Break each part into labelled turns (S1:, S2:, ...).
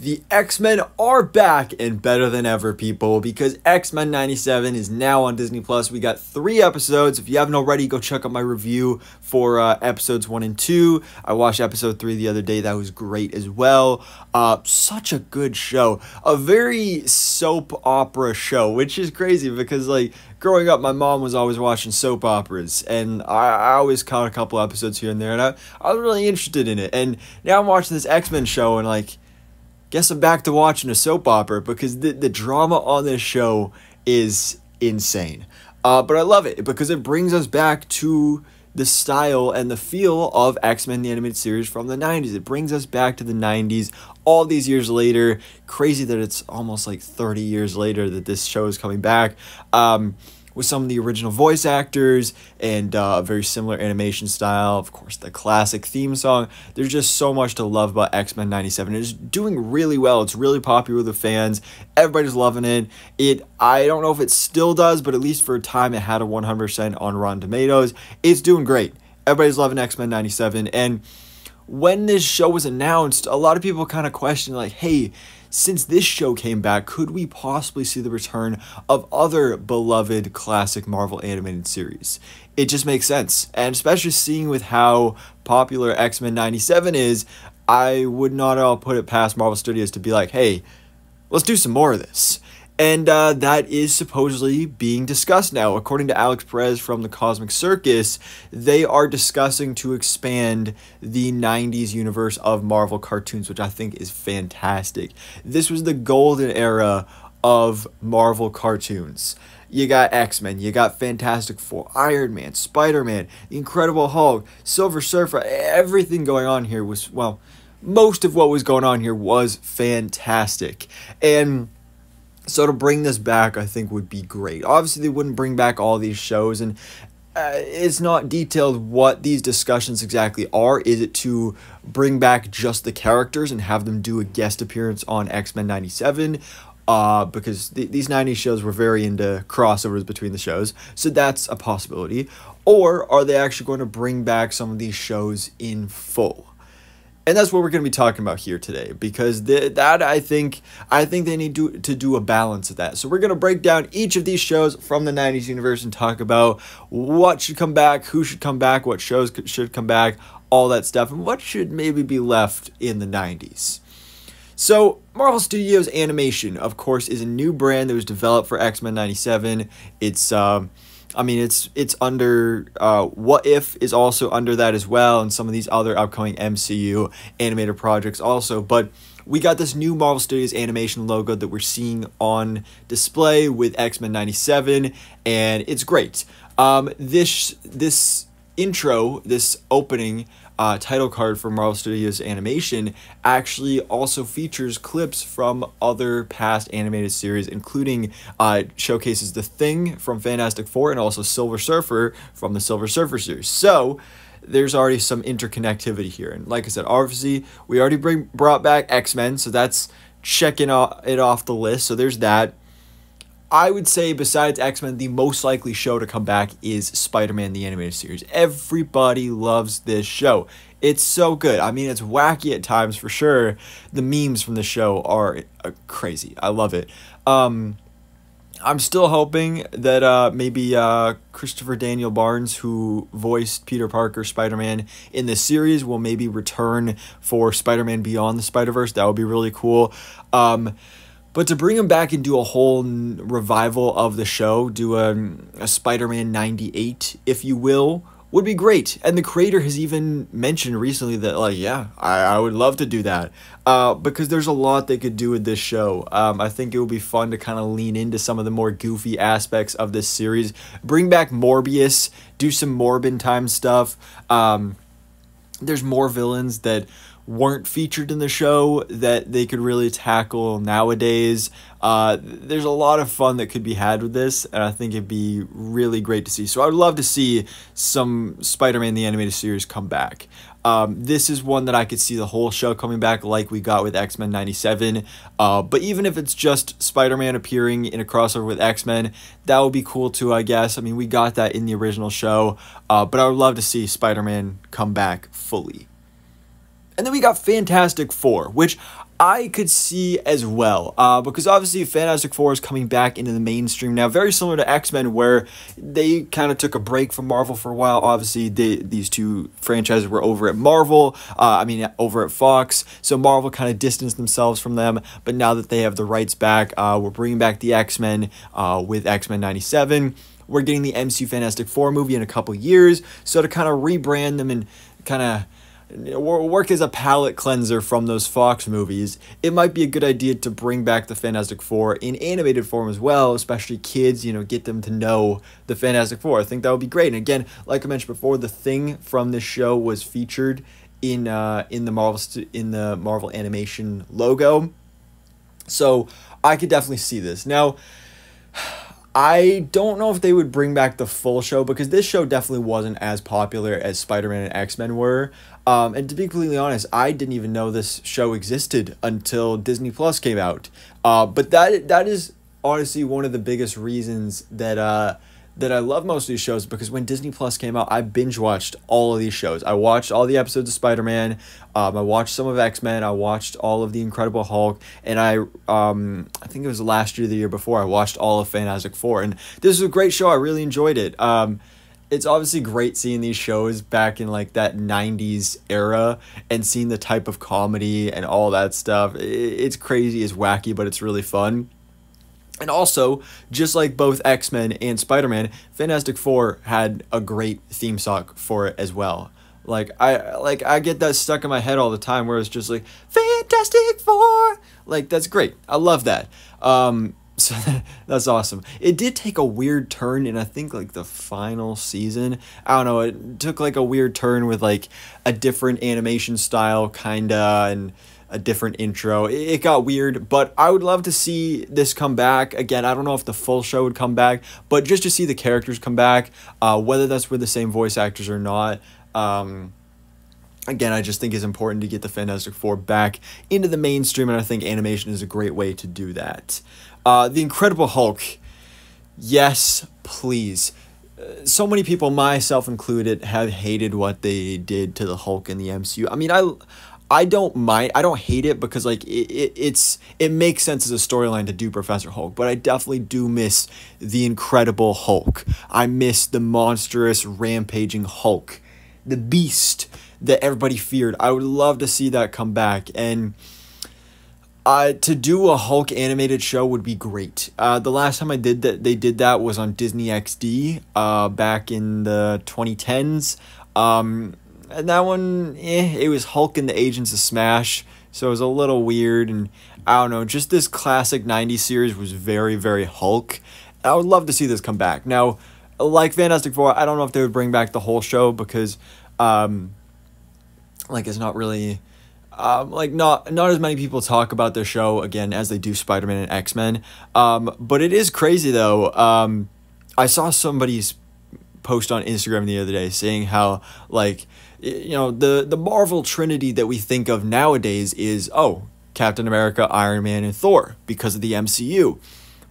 S1: The X-Men are back and better than ever, people, because X-Men 97 is now on Disney+. We got 3 episodes. If you haven't already, go check out my review for episodes 1 and 2. I watched episode 3 the other day. That was great as well. Such a good show. A very soap opera show, which is crazy because, like, growing up, my mom was always watching soap operas, and I always caught a couple episodes here and there, and I was really interested in it. And now I'm watching this X-Men show, and, like, guess I'm back to watching a soap opera because the drama on this show is insane. But I love it because it brings us back to the style and the feel of X-Men the Animated Series from the 90s. It brings us back to the 90s all these years later. Crazy that it's almost like 30 years later that this show is coming back. With some of the original voice actors and a very similar animation style. Of course, the classic theme song. There's just so much to love about X-Men 97. It's doing really well. It's really popular with the fans. Everybody's loving it. I don't know if it still does, but at least for a time, it had a 100% on Rotten Tomatoes. It's doing great. Everybody's loving X-Men 97. And when this show was announced, a lot of people kind of questioned, like, hey, since this show came back, could we possibly see the return of other beloved classic Marvel animated series? It just makes sense. And especially seeing with how popular X-Men 97 is, I would not at all put it past Marvel Studios to be like, hey, let's do some more of this. And that is supposedly being discussed now. According to Alex Perez from the Cosmic Circus, they are discussing to expand the 90s universe of Marvel cartoons, which I think is fantastic. This was the golden era of Marvel cartoons. You got X-Men, you got Fantastic Four, Iron Man, Spider-Man, The Incredible Hulk, Silver Surfer. Everything going on here was, well, most of what was going on here was fantastic. And so to bring this back, I think, would be great. Obviously, they wouldn't bring back all these shows, and it's not detailed what these discussions exactly are. Is it to bring back just the characters and have them do a guest appearance on X-Men 97? Because these 90s shows were very into crossovers between the shows, so that's a possibility. Or are they actually going to bring back some of these shows in full? And that's what we're going to be talking about here today, because I think they need to do a balance of that. So we're going to break down each of these shows from the 90s universe and talk about what should come back, who should come back, what shows should come back, all that stuff, and what should maybe be left in the 90s. So Marvel Studios Animation, of course, is a new brand that was developed for X-Men 97. It's under, What If is also under that as well, and some of these other upcoming MCU animated projects also. But we got this new Marvel Studios Animation logo that we're seeing on display with X-Men 97, and it's great. This intro, this opening title card for Marvel Studios Animation actually also features clips from other past animated series, including showcases The Thing from Fantastic Four and also Silver Surfer from the Silver Surfer series. So there's already some interconnectivity here. And like I said, obviously, we already brought back X-Men, so that's checking it off the list. So there's that. I would say, besides X-Men, the most likely show to come back is Spider-Man the Animated Series. Everybody loves this show. It's so good. I mean, it's wacky at times for sure. The memes from the show are crazy. I love it. I'm still hoping that maybe Christopher Daniel Barnes, who voiced Peter Parker Spider-Man in this series, will maybe return for Spider-Man Beyond the Spider-Verse. That would be really cool. But to bring him back and do a whole revival of the show, do a Spider-Man 98, if you will, would be great. And the creator has even mentioned recently that, like, yeah, I would love to do that. Because there's a lot they could do with this show. I think it would be fun to kind of lean into some of the more goofy aspects of this series. Bring back Morbius, do some Morbin time stuff. There's more villains that weren't featured in the show that they could really tackle nowadays. There's a lot of fun that could be had with this, and I think it'd be really great to see. So I would love to see some Spider-Man the Animated Series come back. This is one that I could see the whole show coming back like we got with X-Men 97. But even if it's just Spider-Man appearing in a crossover with X-Men, that would be cool too, I guess. I mean, we got that in the original show, but I would love to see Spider-Man come back fully. And then we got Fantastic Four, which I could see as well, because obviously Fantastic Four is coming back into the mainstream now, very similar to X-Men, where they kind of took a break from Marvel for a while. Obviously, these two franchises were over at Marvel, over at Fox, so Marvel kind of distanced themselves from them, but now that they have the rights back, we're bringing back the X-Men with X-Men 97. We're getting the MCU Fantastic Four movie in a couple years, so to kind of rebrand them and kind of work as a palate cleanser from those Fox movies, it might be a good idea to bring back the Fantastic Four in animated form as well, especially kids, get them to know the Fantastic Four. I think that would be great. And again, like I mentioned before, the Thing from this show was featured in the Marvel animation logo. So I could definitely see this. Now, I don't know if they would bring back the full show, because this show definitely wasn't as popular as Spider-Man and X-Men were. And to be completely honest, I didn't even know this show existed until Disney Plus came out. But that is honestly one of the biggest reasons that I love most of these shows, because when Disney Plus came out, I binge watched all of these shows. I watched all the episodes of Spider-Man, I watched some of X-Men, I watched all of the Incredible Hulk, and I think it was last year, the year before, I watched all of Fantastic Four, and this was a great show. I really enjoyed it. It's obviously great seeing these shows back in like that 90s era and seeing the type of comedy and all that stuff. It's crazy, it's wacky, but it's really fun. And also, just like both X-Men and Spider-Man, Fantastic Four had a great theme song for it as well. I get that stuck in my head all the time, where it's just like, Fantastic Four! Like, that's great. I love that. So that's awesome. It did take a weird turn in, I think, like the final season. I don't know, it took like a weird turn with like a different animation style kinda, and a different intro. It got weird, but I would love to see this come back. Again, I don't know if the full show would come back, but just to see the characters come back, whether that's with the same voice actors or not. Again, I just think it's important to get the Fantastic Four back into the mainstream, and I think animation is a great way to do that. The Incredible Hulk, yes, please. So many people, myself included, have hated what they did to the Hulk in the MCU. I mean, I don't mind. I don't hate it, because like it makes sense as a storyline to do Professor Hulk, but I definitely do miss the Incredible Hulk. I miss the monstrous, rampaging Hulk, the beast that everybody feared. I would love to see that come back, and to do a Hulk animated show would be great. The last time they did that was on Disney XD back in the 2010s. And that one, it was Hulk and the Agents of Smash, so it was a little weird, and I don't know, just this classic 90s series was very, very Hulk. I would love to see this come back. Now, like Fantastic Four, I don't know if they would bring back the whole show, because it's not really not as many people talk about their show again as they do Spider-Man and X-Men. But it is crazy though. I saw somebody's post on Instagram the other day saying how the Marvel Trinity that we think of nowadays is Captain America, Iron Man, and Thor because of the MCU.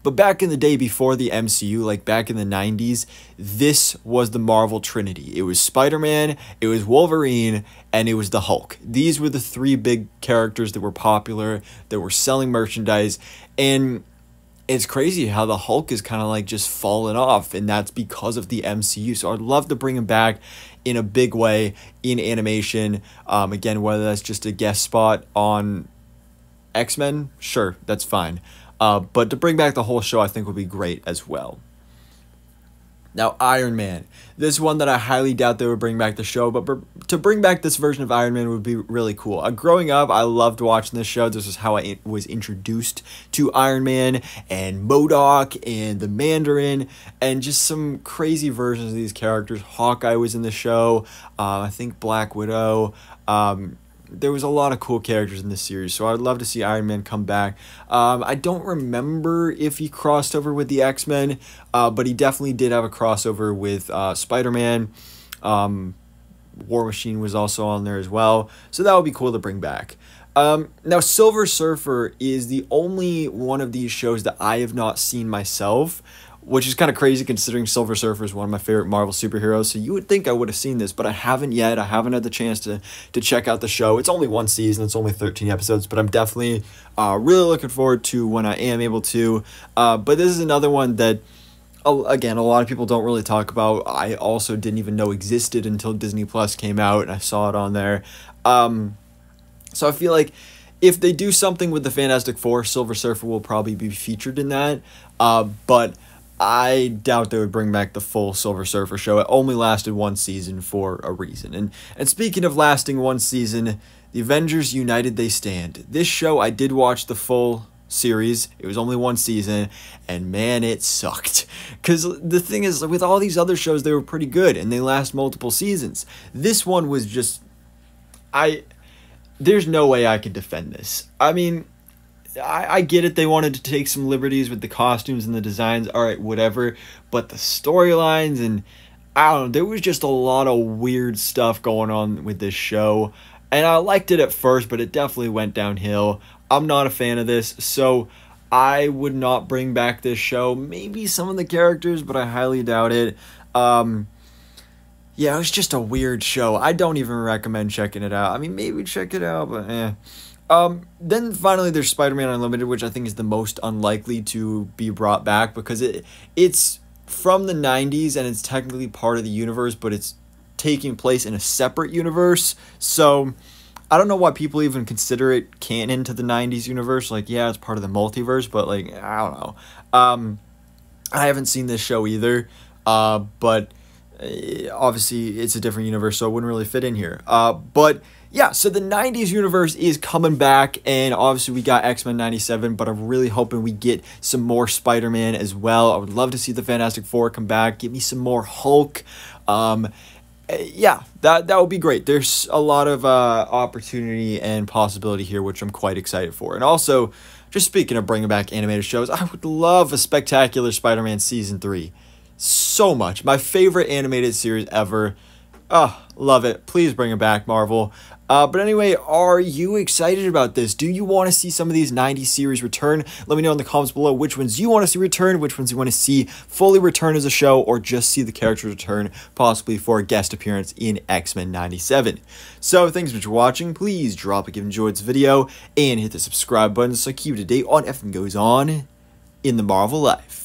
S1: But back in the day before the MCU, like back in the 90s, this was the Marvel Trinity. It was Spider-Man, it was Wolverine, and it was the Hulk. These were the three big characters that were popular, that were selling merchandise, and it's crazy how the Hulk is kind of like just fallen off, and that's because of the MCU. So I'd love to bring him back in a big way in animation. Again, whether that's just a guest spot on X-Men, sure, that's fine. But to bring back the whole show, I think would be great as well. Now, Iron Man. This is one that I highly doubt they would bring back the show, but to bring back this version of Iron Man would be really cool. Growing up, I loved watching this show. This is how I was introduced to Iron Man and MODOK and the Mandarin and just some crazy versions of these characters. Hawkeye was in the show. I think Black Widow. There was a lot of cool characters in this series, so I'd love to see Iron Man come back. I don't remember if he crossed over with the X-Men, but he definitely did have a crossover with Spider-Man. War Machine was also on there as well, so that would be cool to bring back. Now, Silver Surfer is the only one of these shows that I have not seen myself. which is kind of crazy considering Silver Surfer is one of my favorite Marvel superheroes. So you would think I would have seen this, but I haven't yet. I haven't had the chance to check out the show. It's only one season. It's only 13 episodes, but I'm definitely really looking forward to when I am able to. But this is another one that, again, a lot of people don't really talk about. I also didn't even know existed until Disney Plus came out and I saw it on there. So I feel like if they do something with the Fantastic Four, Silver Surfer will probably be featured in that. But I doubt they would bring back the full Silver Surfer show. It only lasted one season for a reason. And speaking of lasting one season, The Avengers United They Stand. This show, I did watch the full series. It was only one season, and man, it sucked. Because the thing is, with all these other shows, they were pretty good, and they last multiple seasons. This one was just... There's no way I could defend this. I mean, I get it. They wanted to take some liberties with the costumes and the designs. All right, whatever. But the storylines and, I don't know, there was just a lot of weird stuff going on with this show. And I liked it at first, but it definitely went downhill. I'm not a fan of this, so I would not bring back this show. Maybe some of the characters, but I highly doubt it. Yeah, it was just a weird show. I don't even recommend checking it out. I mean, maybe check it out, but then finally there's Spider-Man Unlimited, which I think is the most unlikely to be brought back because it's from the 90s and it's technically part of the universe, but it's taking place in a separate universe. So I don't know why people even consider it canon to the 90s universe. Like, yeah, it's part of the multiverse, but like, I don't know. I haven't seen this show either, but obviously it's a different universe, so it wouldn't really fit in here. But yeah, so the 90s universe is coming back, and obviously we got X-Men 97, but I'm really hoping we get some more Spider-Man as well. I would love to see the Fantastic Four come back. Give me some more Hulk. Yeah, that would be great. There's a lot of opportunity and possibility here, which I'm quite excited for. And also, just speaking of bringing back animated shows, I would love a Spectacular Spider-Man Season 3. So much. My favorite animated series ever. Oh, love it. Please bring it back, Marvel. But anyway, are you excited about this? Do you want to see some of these 90s series return? Let me know in the comments below which ones you want to see return, which ones you want to see fully return as a show, or just see the characters return, possibly for a guest appearance in X-Men 97. So, thanks for watching. Please drop a like if you enjoyed this video, and hit the subscribe button so keep you up to date on everything goes on in the Marvel life.